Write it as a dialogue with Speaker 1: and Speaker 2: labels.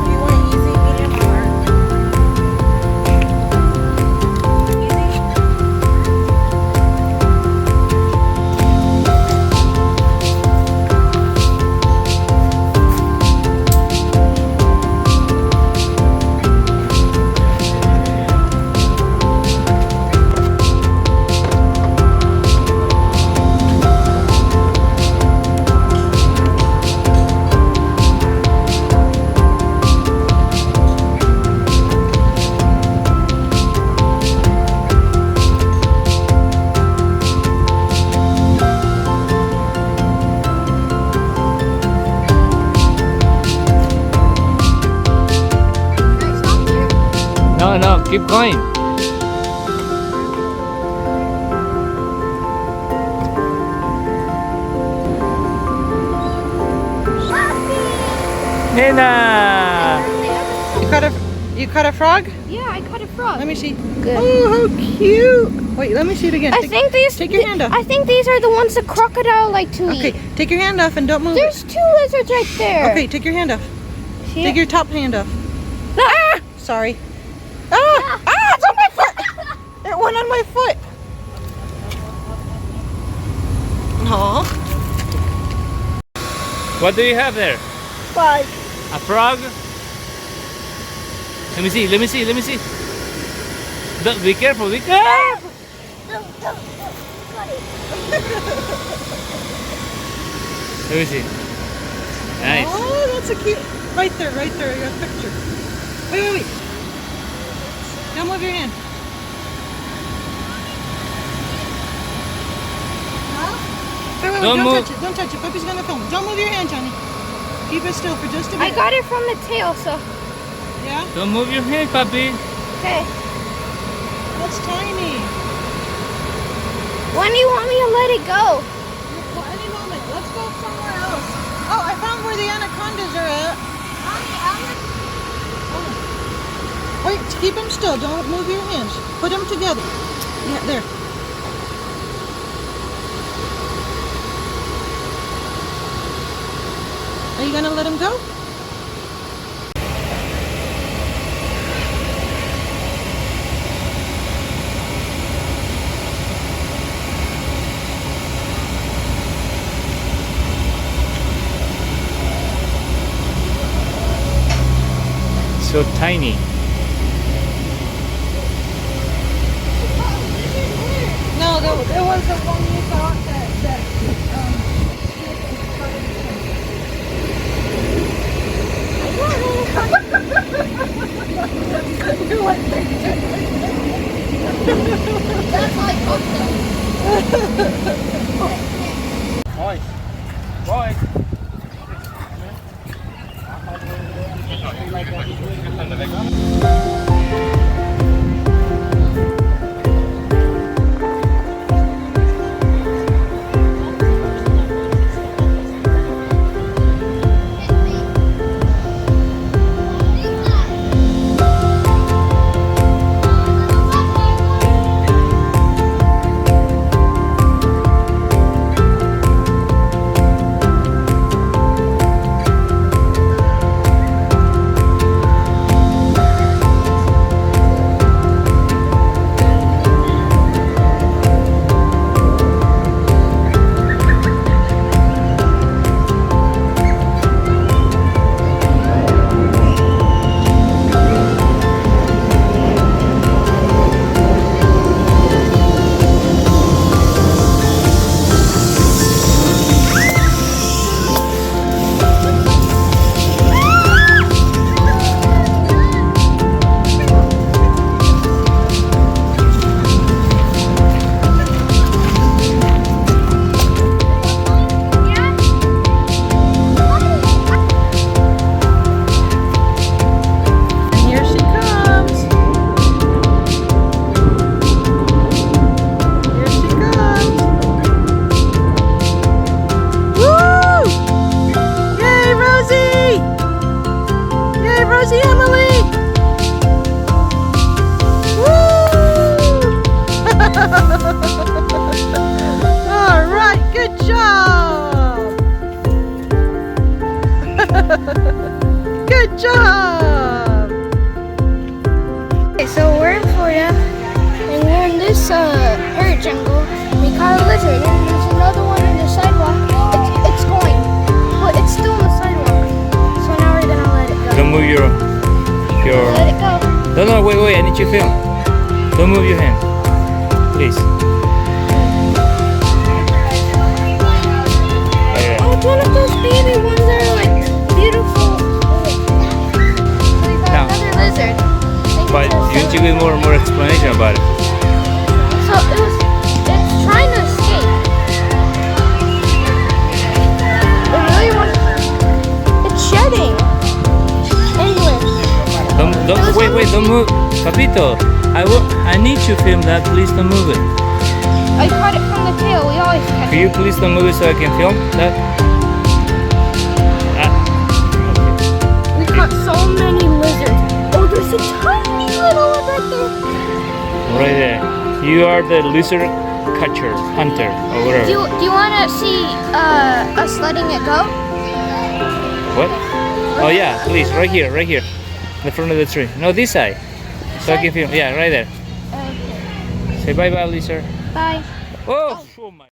Speaker 1: You want easy, medium, or easy?
Speaker 2: No, no, keep going. Nina!
Speaker 1: You caught a frog?
Speaker 3: Yeah, I caught a frog.
Speaker 1: Let me see.
Speaker 3: Good.
Speaker 1: Oh, how cute! Wait, let me see it again.
Speaker 3: I think these.
Speaker 1: Take your hand off.
Speaker 3: I think these are the ones the crocodile like to
Speaker 1: Okay,
Speaker 3: eat.
Speaker 1: take your hand off and don't move.
Speaker 3: There's two lizards right there.
Speaker 1: Okay, take your hand off.
Speaker 3: See
Speaker 1: Take
Speaker 3: it?
Speaker 1: your top hand off.
Speaker 3: Ah!
Speaker 1: Sorry. Ah! Ah! It's on my foot! It went on my foot. Aw.
Speaker 2: What do you have there?
Speaker 1: Bye.
Speaker 2: A frog? Let me see, let me see, let me see. Be careful, be careful! Let me see. Nice.
Speaker 1: Oh, that's a cute. Right there, I got a picture. Wait. Don't move your hand. Wait,
Speaker 2: Don't
Speaker 1: don't
Speaker 2: move.
Speaker 1: touch it. Don't touch it. Puppy's gonna film it. Don't move your hand, Johnny. Keep it still for just a
Speaker 3: I
Speaker 1: minute.
Speaker 3: got it from the tail, so
Speaker 1: Yeah?
Speaker 2: Don't move your hand, puppy.
Speaker 3: okay.
Speaker 1: That's tiny.
Speaker 3: When do you want me to let it go?
Speaker 1: Well, any moment. Let's go somewhere else. Oh, I found where the anacondas are at. Wait, keep them still. Don't move your hands. Put them together. Yeah, there. Are you gonna let him go?
Speaker 2: So tiny.
Speaker 1: No, there was the one you thought that
Speaker 3: That's like
Speaker 2: Boy. Boy.
Speaker 3: this bird jungle, we caught a lizard, and there's another one on the sidewalk. It's going, but it's still on the sidewalk. So now we're gonna let it go.
Speaker 2: Don't move your.
Speaker 3: Let it go.
Speaker 2: No, wait. I need you to film. Don't move your hand, please. Okay.
Speaker 3: Oh, it's one of those baby ones that are like beautiful. We got
Speaker 2: Now.
Speaker 3: another lizard.
Speaker 2: But you need to give more explanation about it.
Speaker 3: So it's trying to escape. It really wants. It's shedding. Anyway.
Speaker 2: Wait, don't move, Papito. I need to film that. Please don't move it.
Speaker 3: I caught it from the tail. We always catch
Speaker 2: Can you please don't move it so I can film that?
Speaker 3: it. We caught so many lizards. Oh, there's a tiny little one right there.
Speaker 2: Right there. You are the lizard catcher, hunter, or whatever.
Speaker 3: Do you want to see us letting it go?
Speaker 2: What? Oh yeah, please, right here, in the front of the tree. No, this side. So I can film. Yeah, right there.
Speaker 3: Okay.
Speaker 2: Say bye, lizard.
Speaker 3: Bye.
Speaker 2: Oh my.